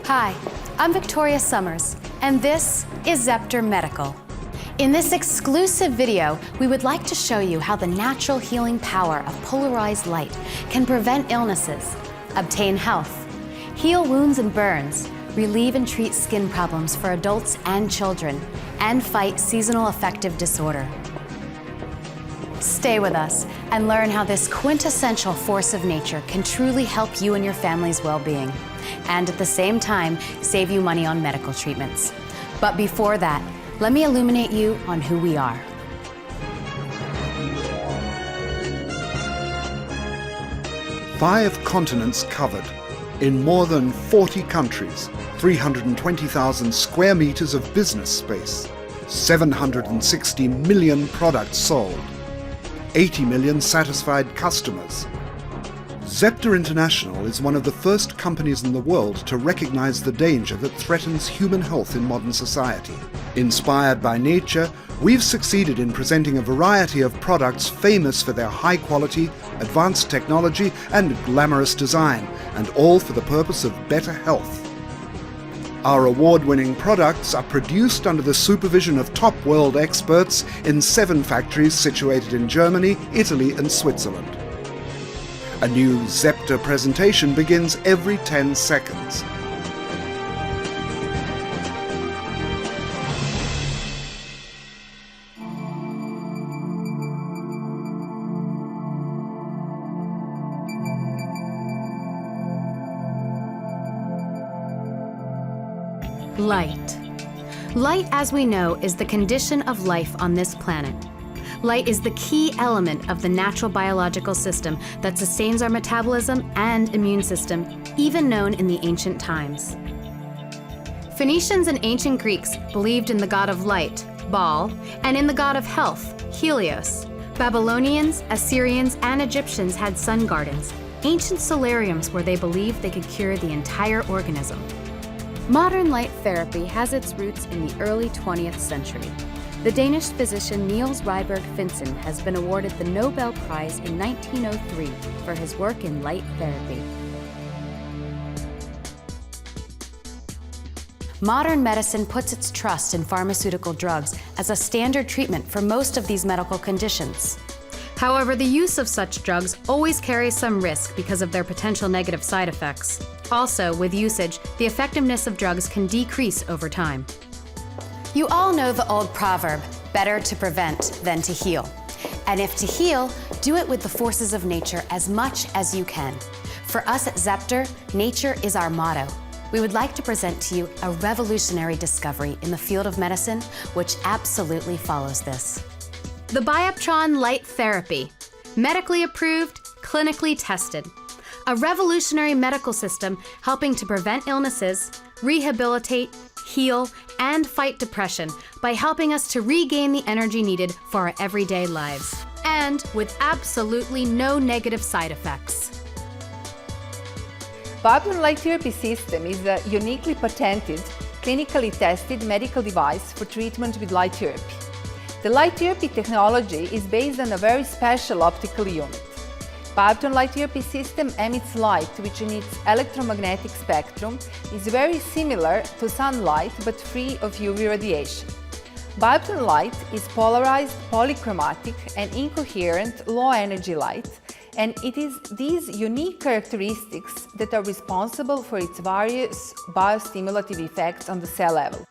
Hi, I'm Victoria Summers, and this is Zepter Medical. In this exclusive video, we would like to show you how the natural healing power of polarized light can prevent illnesses, obtain health, heal wounds and burns, relieve and treat skin problems for adults and children, and fight seasonal affective disorder. Stay with us and learn how this quintessential force of nature can truly help you and your family's well-being, and at the same time, save you money on medical treatments. But before that, let me illuminate you on who we are. Five continents covered, in more than 40 countries, 320,000 square meters of business space, 760 million products sold, 80 million satisfied customers. Zepter International is one of the first companies in the world to recognize the danger that threatens human health in modern society. Inspired by nature, we've succeeded in presenting a variety of products famous for their high quality, advanced technology, and glamorous design, and all for the purpose of better health. Our award-winning products are produced under the supervision of top world experts in 7 factories situated in Germany, Italy, and Switzerland. A new Zepter presentation begins every 10 seconds. Light. Light, as we know, is the condition of life on this planet. Light is the key element of the natural biological system that sustains our metabolism and immune system, even known in the ancient times. Phoenicians and ancient Greeks believed in the god of light, Baal, and in the god of health, Helios. Babylonians, Assyrians, and Egyptians had sun gardens, ancient solariums where they believed they could cure the entire organism. Modern light therapy has its roots in the early 20th century. The Danish physician Niels Ryberg Finsen has been awarded the Nobel Prize in 1903 for his work in light therapy. Modern medicine puts its trust in pharmaceutical drugs as a standard treatment for most of these medical conditions. However, the use of such drugs always carries some risk because of their potential negative side effects. Also, with usage, the effectiveness of drugs can decrease over time. You all know the old proverb, better to prevent than to heal. And if to heal, do it with the forces of nature as much as you can. For us at Zepter, nature is our motto. We would like to present to you a revolutionary discovery in the field of medicine, which absolutely follows this. The BIOPTRON Light Therapy, medically approved, clinically tested. A revolutionary medical system helping to prevent illnesses, rehabilitate, heal, and fight depression by helping us to regain the energy needed for our everyday lives, and with absolutely no negative side effects. BIOPTRON Light Therapy System is a uniquely patented, clinically tested medical device for treatment with light therapy. The light therapy technology is based on a very special optical unit. BIOPTRON Light Therapy System emits light which in its electromagnetic spectrum is very similar to sunlight but free of UV radiation. BIOPTRON light is polarized, polychromatic and incoherent low-energy light, and it is these unique characteristics that are responsible for its various biostimulative effects on the cell level.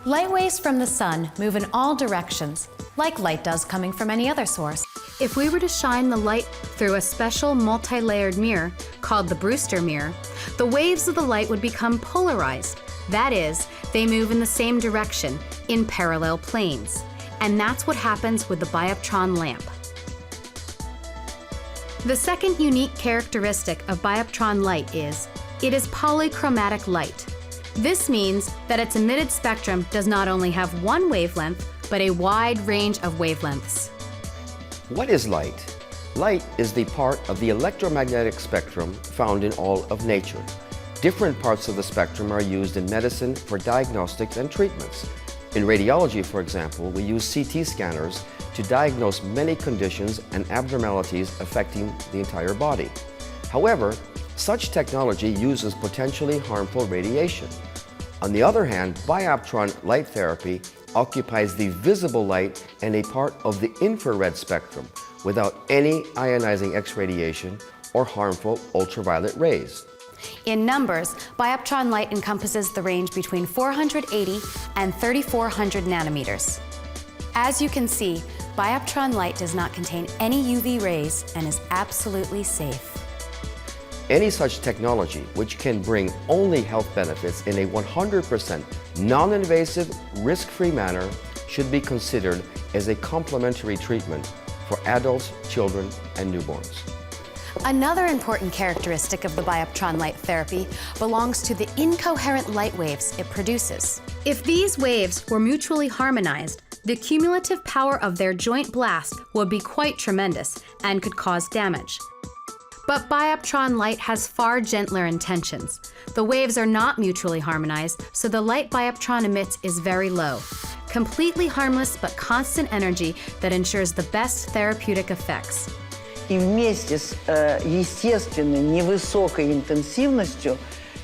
Light waves from the sun move in all directions, like light does coming from any other source. If we were to shine the light through a special multi-layered mirror called the Brewster mirror, the waves of the light would become polarized. That is, they move in the same direction, in parallel planes. And that's what happens with the BIOPTRON lamp. The second unique characteristic of BIOPTRON light is, it is polychromatic light. This means that its emitted spectrum does not only have one wavelength, but a wide range of wavelengths. What is light? Light is the part of the electromagnetic spectrum found in all of nature. Different parts of the spectrum are used in medicine for diagnostics and treatments. In radiology, for example, we use CT scanners to diagnose many conditions and abnormalities affecting the entire body. However, Such technology uses potentially harmful radiation. On the other hand, BIOPTRON light therapy occupies the visible light and a part of the infrared spectrum without any ionizing X radiation or harmful ultraviolet rays. In numbers, BIOPTRON light encompasses the range between 480 and 3400 nanometers. As you can see, BIOPTRON light does not contain any UV rays and is absolutely safe. Any such technology, which can bring only health benefits in a 100% non-invasive, risk-free manner, should be considered as a complementary treatment for adults, children, and newborns. Another important characteristic of the BIOPTRON light therapy belongs to the incoherent light waves it produces. If these waves were mutually harmonized, the cumulative power of their joint blast would be quite tremendous and could cause damage. But BIOPTRON light has far gentler intentions. The waves are not mutually harmonized, so the light BIOPTRON emits is very low. Completely harmless but constant energy that ensures the best therapeutic effects. И вместе с естественной невысокой интенсивностью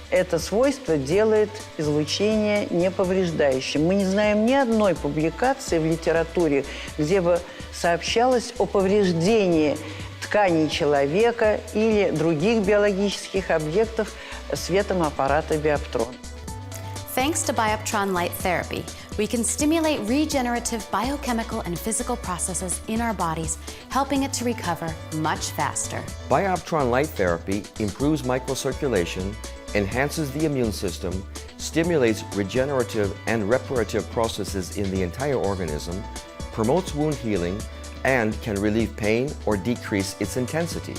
это свойство делает излучение неповреждающим. Мы не знаем ни одной публикации в литературе, где бы сообщалось о повреждении тканей человека или других биологических объектов светом аппарата BIOPTRON. Thanks to BIOPTRON light therapy, we can stimulate regenerative biochemical and physical processes in our bodies, helping it to recover much faster. BIOPTRON light therapy improves microcirculation, enhances the immune system, stimulates regenerative and reparative processes in the entire organism, promotes wound healing, and can relieve pain or decrease its intensity.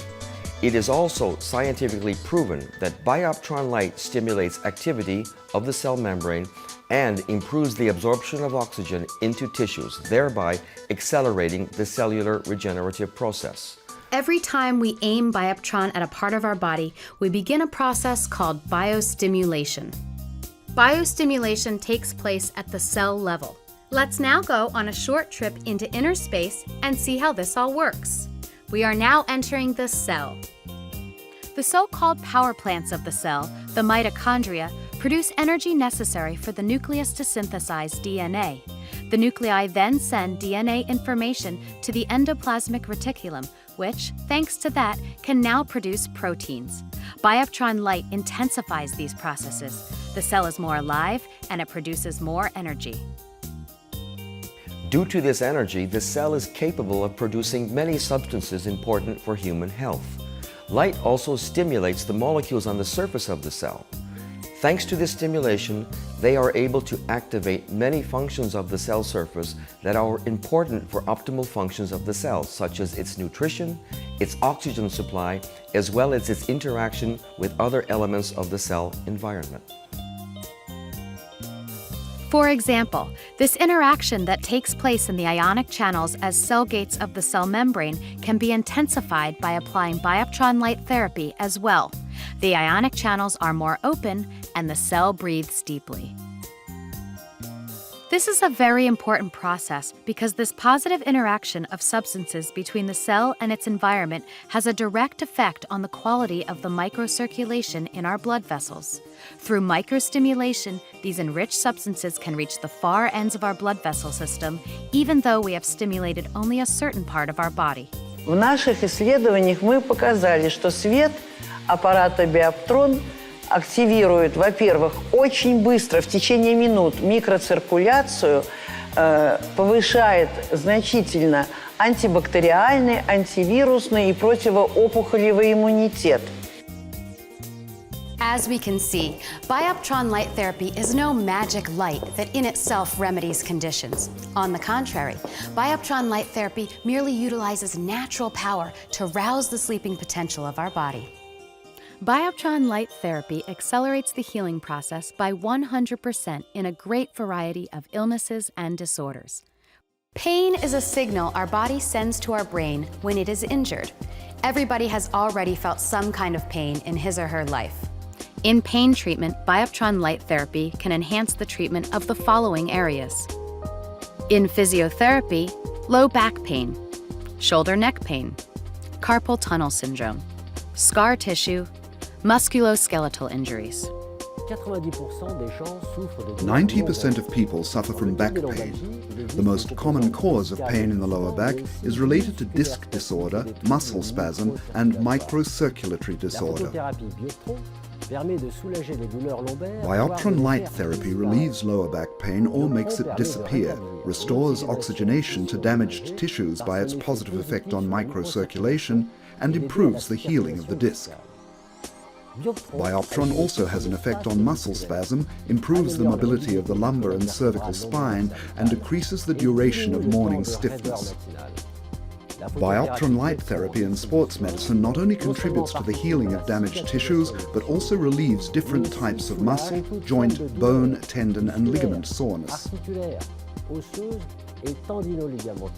It is also scientifically proven that BIOPTRON light stimulates activity of the cell membrane and improves the absorption of oxygen into tissues, thereby accelerating the cellular regenerative process. Every time we aim BIOPTRON at a part of our body, we begin a process called biostimulation. Biostimulation takes place at the cell level. Let's now go on a short trip into inner space and see how this all works. We are now entering the cell. The so-called power plants of the cell, the mitochondria, produce energy necessary for the nucleus to synthesize DNA. The nuclei then send DNA information to the endoplasmic reticulum, which, thanks to that, can now produce proteins. BIOPTRON light intensifies these processes. The cell is more alive and it produces more energy. Due to this energy, the cell is capable of producing many substances important for human health. Light also stimulates the molecules on the surface of the cell. Thanks to this stimulation, they are able to activate many functions of the cell surface that are important for optimal functions of the cell, such as its nutrition, its oxygen supply, as well as its interaction with other elements of the cell environment. For example, this interaction that takes place in the ionic channels as cell gates of the cell membrane can be intensified by applying BIOPTRON light therapy as well. The ionic channels are more open and the cell breathes deeply. This is a very important process because this positive interaction of substances between the cell and its environment has a direct effect on the quality of the microcirculation in our blood vessels. Through microstimulation, these enriched substances can reach the far ends of our blood vessel system, even though we have stimulated only a certain part of our body. В наших исследованиях мы показали, что свет аппарата BIOPTRON активирует, во-первых, очень быстро, в течение минут, микроциркуляцию, повышает значительно антибактериальный, антивирусный и противоопухолевый иммунитет. As we can see, BIOPTRON light therapy is no magic light that in itself remedies conditions. On the contrary, BIOPTRON light therapy merely utilizes natural power to rouse the sleeping potential of our body. BIOPTRON light therapy accelerates the healing process by 100% in a great variety of illnesses and disorders. Pain is a signal our body sends to our brain when it is injured. Everybody has already felt some kind of pain in his or her life. In pain treatment, BIOPTRON light therapy can enhance the treatment of the following areas. In physiotherapy, low back pain, shoulder neck pain, carpal tunnel syndrome, scar tissue, Musculoskeletal injuries. 90% of people suffer from back pain. The most common cause of pain in the lower back is related to disc disorder, muscle spasm, and microcirculatory disorder. BIOPTRON light therapy relieves lower back pain or makes it disappear, restores oxygenation to damaged tissues by its positive effect on microcirculation, and improves the healing of the disc. BIOPTRON also has an effect on muscle spasm, improves the mobility of the lumbar and cervical spine, and decreases the duration of morning stiffness. BIOPTRON light therapy in sports medicine not only contributes to the healing of damaged tissues, but also relieves different types of muscle, joint, bone, tendon, and ligament soreness.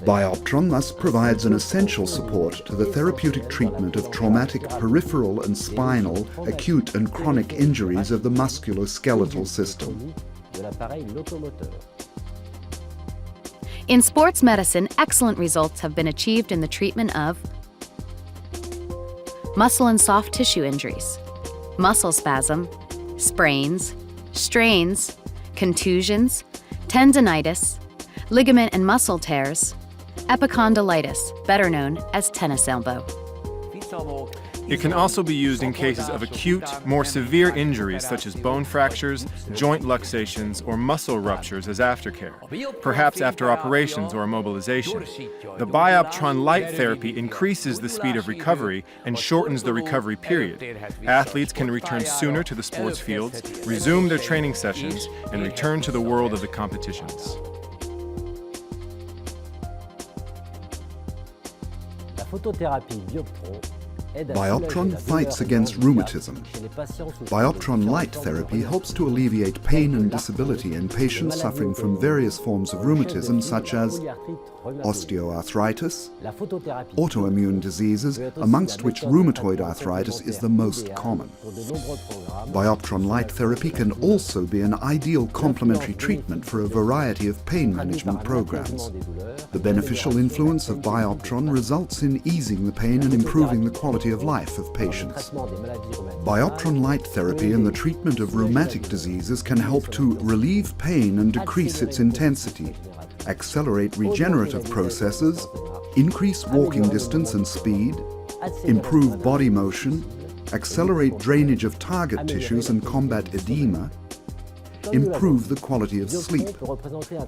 BIOPTRON thus provides an essential support to the therapeutic treatment of traumatic peripheral and spinal, acute and chronic injuries of the musculoskeletal system. In sports medicine, excellent results have been achieved in the treatment of muscle and soft tissue injuries, muscle spasm, sprains, strains, contusions, tendinitis, ligament and muscle tears, epicondylitis, better known as tennis elbow. It can also be used in cases of acute, more severe injuries such as bone fractures, joint luxations, or muscle ruptures as aftercare, perhaps after operations or immobilization. The BIOPTRON light therapy increases the speed of recovery and shortens the recovery period. Athletes can return sooner to the sports fields, resume their training sessions, and return to the world of the competitions. BIOPTRON fights against rheumatism. BIOPTRON light therapy helps to alleviate pain and disability in patients suffering from various forms of rheumatism such as osteoarthritis, autoimmune diseases, amongst which rheumatoid arthritis is the most common. BIOPTRON light therapy can also be an ideal complementary treatment for a variety of pain management programs. The beneficial influence of BIOPTRON results in easing the pain and improving the quality of life of patients. BIOPTRON light therapy in the treatment of rheumatic diseases can help to relieve pain and decrease its intensity, accelerate regenerative processes, increase walking distance and speed, improve body motion, accelerate drainage of target tissues and combat edema, improve the quality of sleep.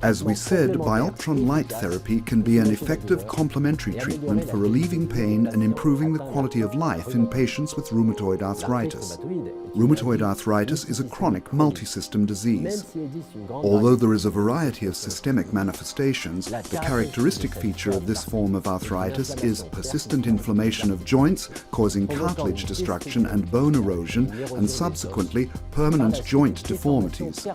As we said, BIOPTRON light therapy can be an effective complementary treatment for relieving pain and improving the quality of life in patients with rheumatoid arthritis. Rheumatoid arthritis is a chronic multi-system disease. Although there is a variety of systemic manifestations, the characteristic feature of this form of arthritis is persistent inflammation of joints, causing cartilage destruction and bone erosion, and subsequently permanent joint deformities.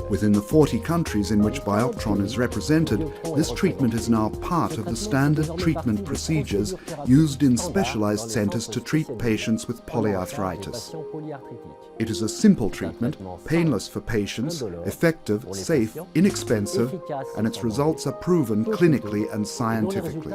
Within the 40 countries in which BIOPTRON is represented, this treatment is now part of the standard treatment procedures used in specialized centers to treat patients with polyarthritis. It is a simple treatment, painless for patients, effective, safe, inexpensive, and its results are proven clinically and scientifically.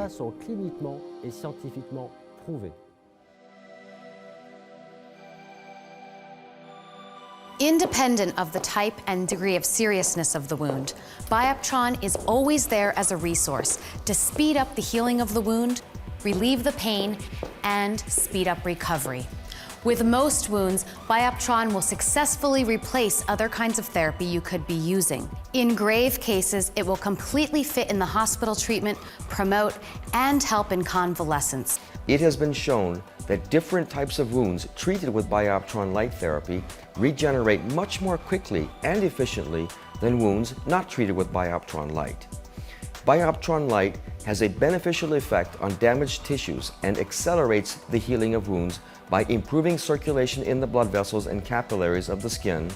Independent of the type and degree of seriousness of the wound, BIOPTRON is always there as a resource to speed up the healing of the wound, relieve the pain, and speed up recovery. With most wounds, BIOPTRON will successfully replace other kinds of therapy you could be using. In grave cases, it will completely fit in the hospital treatment, promote, and help in convalescence. It has been shown that different types of wounds treated with BIOPTRON light therapy regenerate much more quickly and efficiently than wounds not treated with BIOPTRON light. BIOPTRON light has a beneficial effect on damaged tissues and accelerates the healing of wounds by improving circulation in the blood vessels and capillaries of the skin,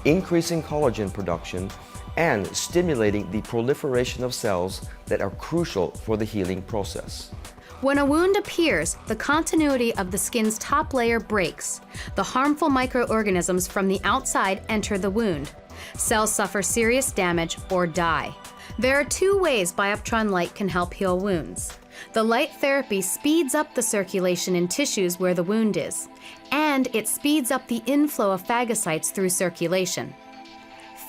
increasing collagen production, and stimulating the proliferation of cells that are crucial for the healing process. When a wound appears, the continuity of the skin's top layer breaks. The harmful microorganisms from the outside enter the wound. Cells suffer serious damage or die. There are two ways BIOPTRON light can help heal wounds. The light therapy speeds up the circulation in tissues where the wound is, and it speeds up the inflow of phagocytes through circulation.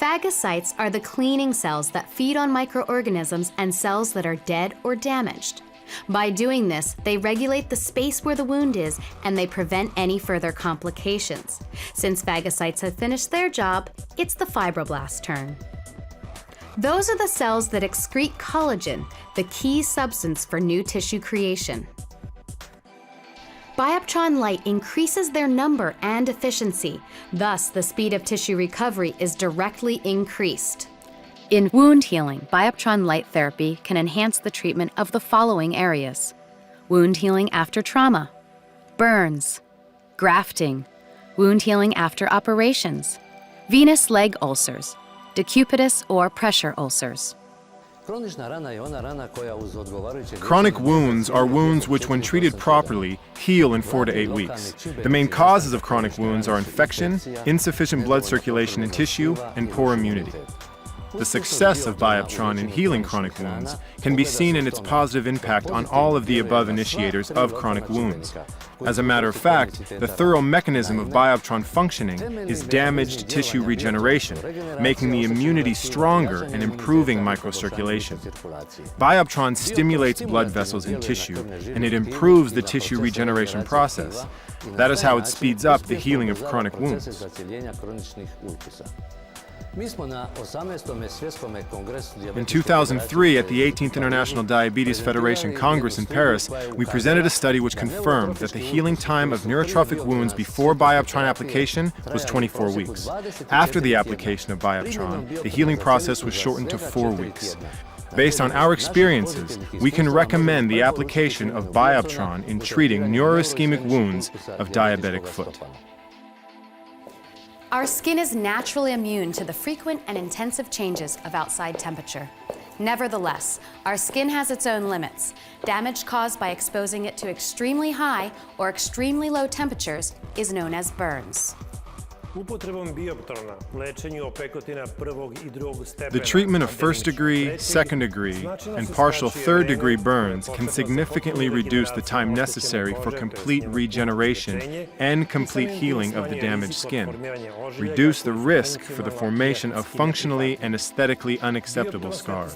Phagocytes are the cleaning cells that feed on microorganisms and cells that are dead or damaged. By doing this, they regulate the space where the wound is and they prevent any further complications. Since phagocytes have finished their job, it's the fibroblast's turn. Those are the cells that excrete collagen, the key substance for new tissue creation. BIOPTRON light increases their number and efficiency, thus the speed of tissue recovery is directly increased. In wound healing, BIOPTRON light therapy can enhance the treatment of the following areas: wound healing after trauma, burns, grafting, wound healing after operations, venous leg ulcers, decubitus or pressure ulcers. Chronic wounds are wounds which, when treated properly, heal in 4 to 8 weeks. The main causes of chronic wounds are infection, insufficient blood circulation in tissue, and poor immunity. The success of BIOPTRON in healing chronic wounds can be seen in its positive impact on all of the above initiators of chronic wounds. As a matter of fact, the thorough mechanism of BIOPTRON functioning is damaged tissue regeneration, making the immunity stronger and improving microcirculation. BIOPTRON stimulates blood vessels in tissue, and it improves the tissue regeneration process. That is how it speeds up the healing of chronic wounds. In 2003, at the 18th International Diabetes Federation Congress in Paris, we presented a study which confirmed that the healing time of neurotrophic wounds before BIOPTRON application was 24 weeks. After the application of BIOPTRON, the healing process was shortened to 4 weeks. Based on our experiences, we can recommend the application of BIOPTRON in treating neuroischemic wounds of diabetic foot. Our skin is naturally immune to the frequent and intensive changes of outside temperature. Nevertheless, our skin has its own limits. Damage caused by exposing it to extremely high or extremely low temperatures is known as burns. The treatment of first-degree, second-degree, and partial third-degree burns can significantly reduce the time necessary for complete regeneration and complete healing of the damaged skin, reduce the risk for the formation of functionally and aesthetically unacceptable scars.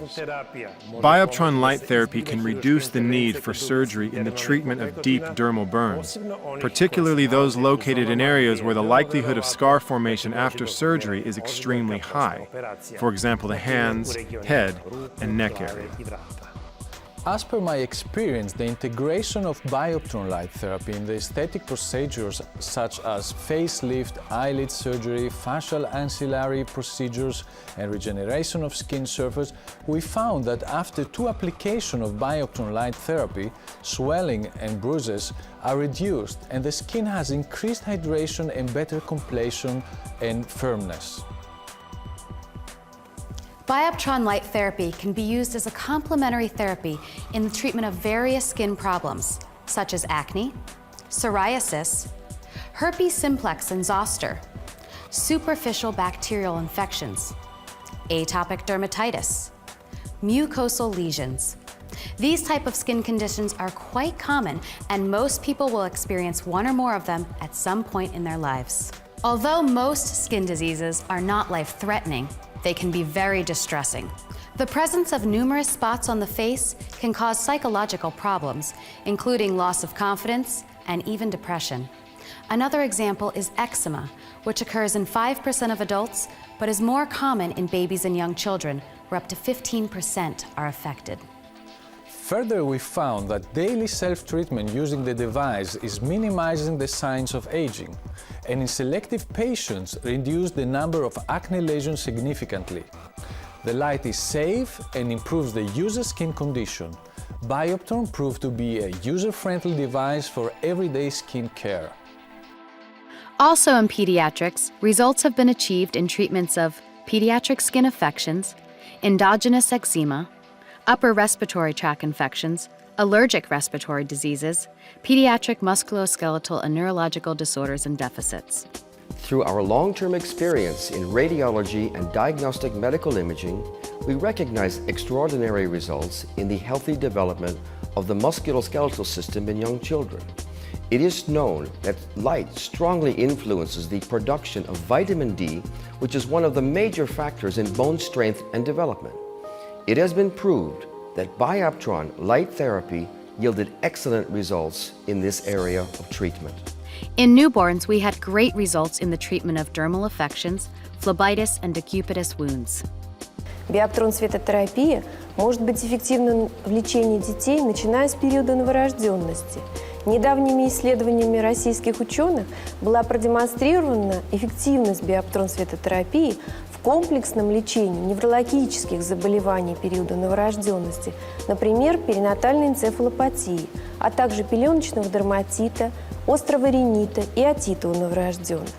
BIOPTRON light therapy can reduce the need for surgery in the treatment of deep dermal burns, particularly those located in areas where the likelihood of scar formation after surgery is extremely high. For example, the hands, head, and neck area. As per my experience, the integration of BIOPTRON light therapy in the aesthetic procedures such as facelift, eyelid surgery, facial ancillary procedures, and regeneration of skin surface, we found that after 2 applications of BIOPTRON light therapy, swelling and bruises are reduced and the skin has increased hydration and better completion and firmness. BIOPTRON light therapy can be used as a complementary therapy in the treatment of various skin problems, such as acne, psoriasis, herpes simplex and zoster, superficial bacterial infections, atopic dermatitis, mucosal lesions. These type of skin conditions are quite common, and most people will experience one or more of them at some point in their lives. Although most skin diseases are not life-threatening, they can be very distressing. The presence of numerous spots on the face can cause psychological problems, including loss of confidence and even depression. Another example is eczema, which occurs in 5% of adults, but is more common in babies and young children, where up to 15% are affected. Further, we found that daily self-treatment using the device is minimizing the signs of aging, and in selective patients reduced the number of acne lesions significantly. The light is safe and improves the user's skin condition. BIOPTRON proved to be a user-friendly device for everyday skin care. Also in pediatrics, results have been achieved in treatments of pediatric skin affections, endogenous eczema, upper respiratory tract infections, allergic respiratory diseases, pediatric musculoskeletal and neurological disorders and deficits. Through our long-term experience in radiology and diagnostic medical imaging, we recognize extraordinary results in the healthy development of the musculoskeletal system in young children. It is known that light strongly influences the production of vitamin D, which is one of the major factors in bone strength and development. It has been proved that BIOPTRON light therapy yielded excellent results in this area of treatment. In newborns, we had great results in the treatment of dermal affections, phlebitis, and decubitus wounds. Биоптрон-светотерапия может быть эффективна в лечении детей, начиная с периода новорожденности. Недавними исследованиями российских ученых была продемонстрирована эффективность биоптрон-светотерапии в комплексном лечении неврологических заболеваний периода новорожденности, например, перинатальной энцефалопатии, а также пеленочного дерматита, острого ринита и отита у новорожденных.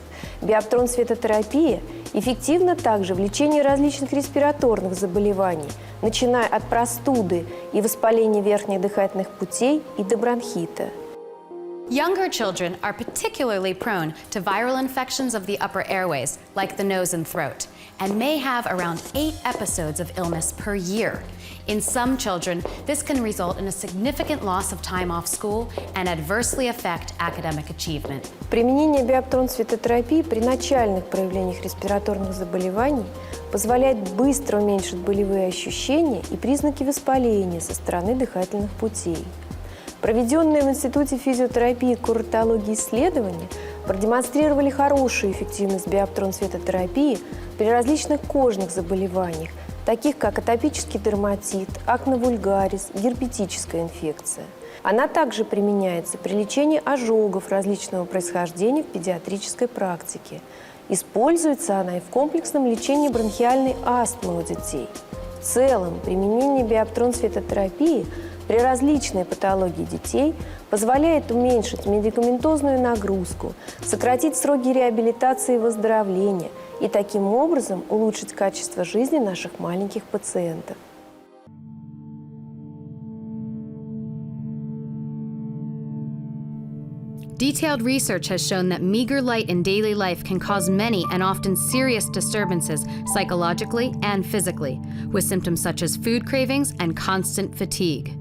Биоптрон-светотерапия эффективна также в лечении различных респираторных заболеваний, начиная от простуды и воспаления верхних дыхательных путей и до бронхита. Younger children are particularly prone to viral infections of the upper airways, like the nose and throat, and may have around 8 episodes of illness per year. In some children, this can result in a significant loss of time off school and adversely affect academic achievement. Применение биоптрон-светотерапии при начальных проявлениях респираторных заболеваний позволяет быстро уменьшить болевые ощущения и признаки воспаления со стороны дыхательных путей. Проведенные в Институте физиотерапии и курортологии исследования продемонстрировали хорошую эффективность биоптрон-светотерапии при различных кожных заболеваниях, таких как атопический дерматит, акне вульгарис, герпетическая инфекция. Она также применяется при лечении ожогов различного происхождения в педиатрической практике. Используется она и в комплексном лечении бронхиальной астмы у детей. В целом, применение биоптрон-светотерапии при различной патологии детей позволяет уменьшить медикаментозную нагрузку, сократить сроки реабилитации и выздоровления и таким образом улучшить качество жизни наших маленьких пациентов. Detailed research has shown that meager light in daily life can cause many and often serious disturbances psychologically and physically, with symptoms such as food cravings and constant fatigue.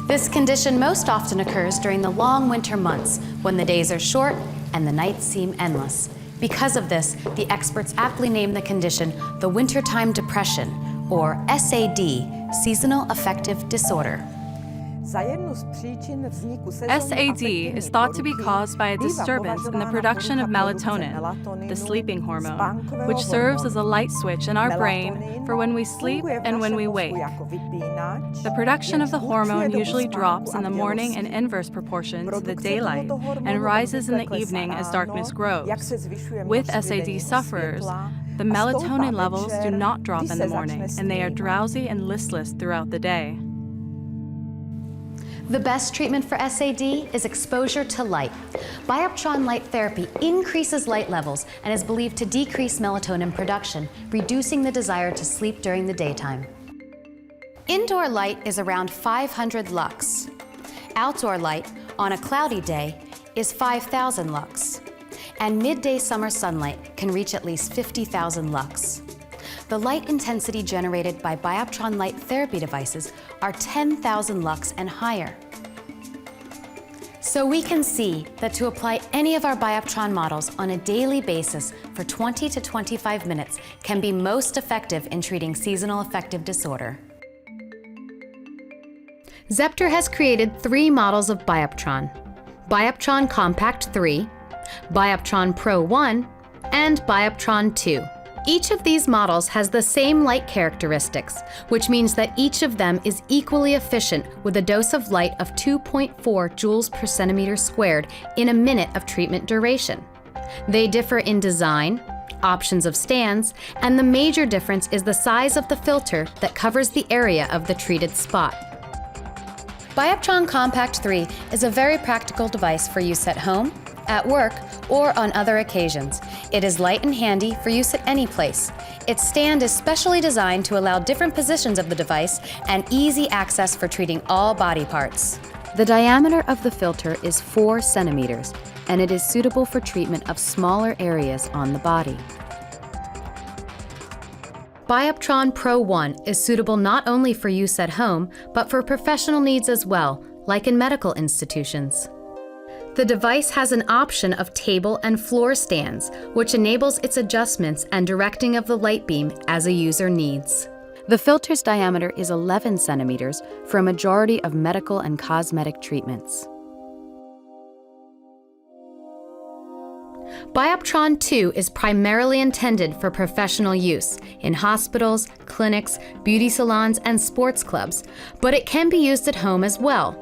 This condition most often occurs during the long winter months, when the days are short and the nights seem endless. Because of this, the experts aptly name the condition the wintertime depression, or SAD, seasonal affective disorder. SAD is thought to be caused by a disturbance in the production of melatonin, the sleeping hormone, which serves as a light switch in our brain for when we sleep and when we wake. The production of the hormone usually drops in the morning in inverse proportion to the daylight and rises in the evening as darkness grows. With SAD sufferers, the melatonin levels do not drop in the morning, and they are drowsy and listless throughout the day. The best treatment for SAD is exposure to light. BIOPTRON light therapy increases light levels and is believed to decrease melatonin production, reducing the desire to sleep during the daytime. Indoor light is around 500 lux. Outdoor light, on a cloudy day, is 5,000 lux. And midday summer sunlight can reach at least 50,000 lux. The light intensity generated by BIOPTRON light therapy devices are 10,000 lux and higher. So we can see that to apply any of our BIOPTRON models on a daily basis for 20 to 25 minutes can be most effective in treating seasonal affective disorder. Zepter has created 3 models of BIOPTRON: BIOPTRON Compact 3, BIOPTRON Pro 1, and BIOPTRON 2. Each of these models has the same light characteristics, which means that each of them is equally efficient with a dose of light of 2.4 joules per centimeter squared in a minute of treatment duration. They differ in design, options of stands, and the major difference is the size of the filter that covers the area of the treated spot. BIOPTRON Compact 3 is a very practical device for use at home, at work, or on other occasions. It is light and handy for use at any place. Its stand is specially designed to allow different positions of the device and easy access for treating all body parts. The diameter of the filter is 4 centimeters, and it is suitable for treatment of smaller areas on the body. BIOPTRON Pro 1 is suitable not only for use at home, but for professional needs as well, like in medical institutions. The device has an option of table and floor stands, which enables its adjustments and directing of the light beam as a user needs. The filter's diameter is 11 centimeters for a majority of medical and cosmetic treatments. BIOPTRON 2 is primarily intended for professional use in hospitals, clinics, beauty salons, and sports clubs, but it can be used at home as well.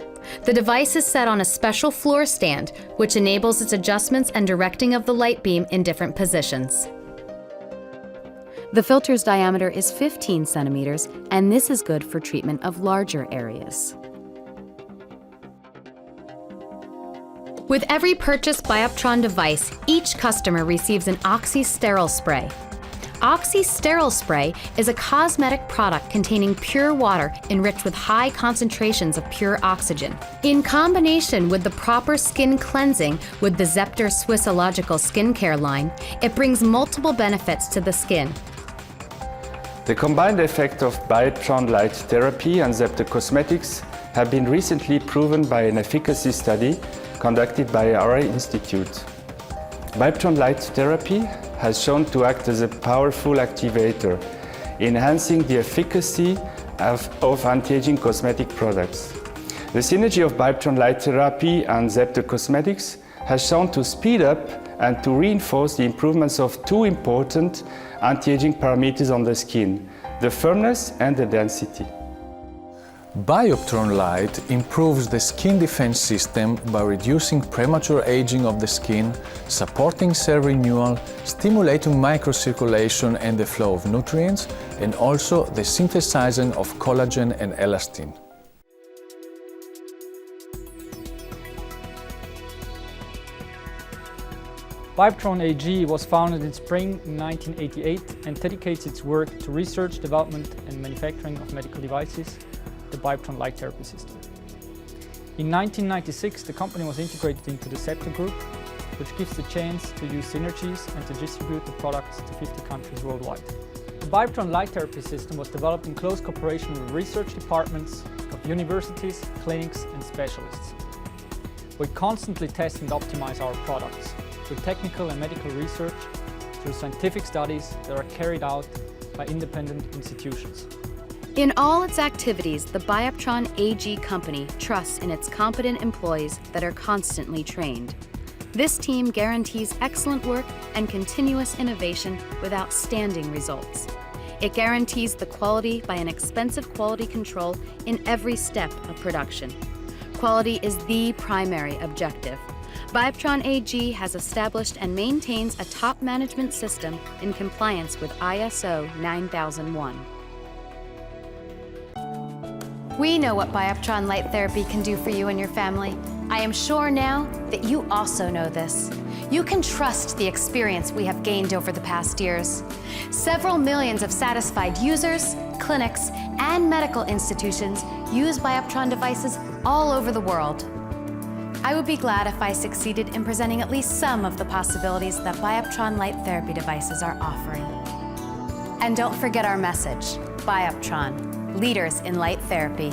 The device is set on a special floor stand, which enables its adjustments and directing of the light beam in different positions. The filter's diameter is 15 centimeters, and this is good for treatment of larger areas. With every purchased BIOPTRON device, each customer receives an Oxy Sterile Spray. Oxy Sterile Spray is a cosmetic product containing pure water enriched with high concentrations of pure oxygen. In combination with the proper skin cleansing with the Zepter Swissological skincare line, it brings multiple benefits to the skin. The combined effect of BIOPTRON light therapy and Zepter Cosmetics have been recently proven by an efficacy study conducted by our institute. BIOPTRON light therapy has shown to act as a powerful activator, enhancing the efficacy of anti-aging cosmetic products. The synergy of BIOPTRON light therapy and Zepter Cosmetics has shown to speed up and to reinforce the improvements of two important anti-aging parameters on the skin, the firmness and the density. BIOPTRON light improves the skin defense system by reducing premature aging of the skin, supporting cell renewal, stimulating microcirculation and the flow of nutrients, and also the synthesizing of collagen and elastin. BIOPTRON AG was founded in spring 1988 and dedicates its work to research, development and manufacturing of medical devices, the BIOPTRON light therapy system. In 1996, the company was integrated into the Zepter Group, which gives the chance to use synergies and to distribute the products to 50 countries worldwide. The BIOPTRON light therapy system was developed in close cooperation with research departments of universities, clinics and specialists. We constantly test and optimize our products through technical and medical research, through scientific studies that are carried out by independent institutions. In all its activities, the BIOPTRON AG company trusts in its competent employees that are constantly trained. This team guarantees excellent work and continuous innovation with outstanding results. It guarantees the quality by an expensive quality control in every step of production. Quality is the primary objective. BIOPTRON AG has established and maintains a top management system in compliance with ISO 9001. We know what BIOPTRON light therapy can do for you and your family. I am sure now that you also know this. You can trust the experience we have gained over the past years. Several millions of satisfied users, clinics, and medical institutions use BIOPTRON devices all over the world. I would be glad if I succeeded in presenting at least some of the possibilities that BIOPTRON light therapy devices are offering. And don't forget our message, BIOPTRON, leaders in light therapy.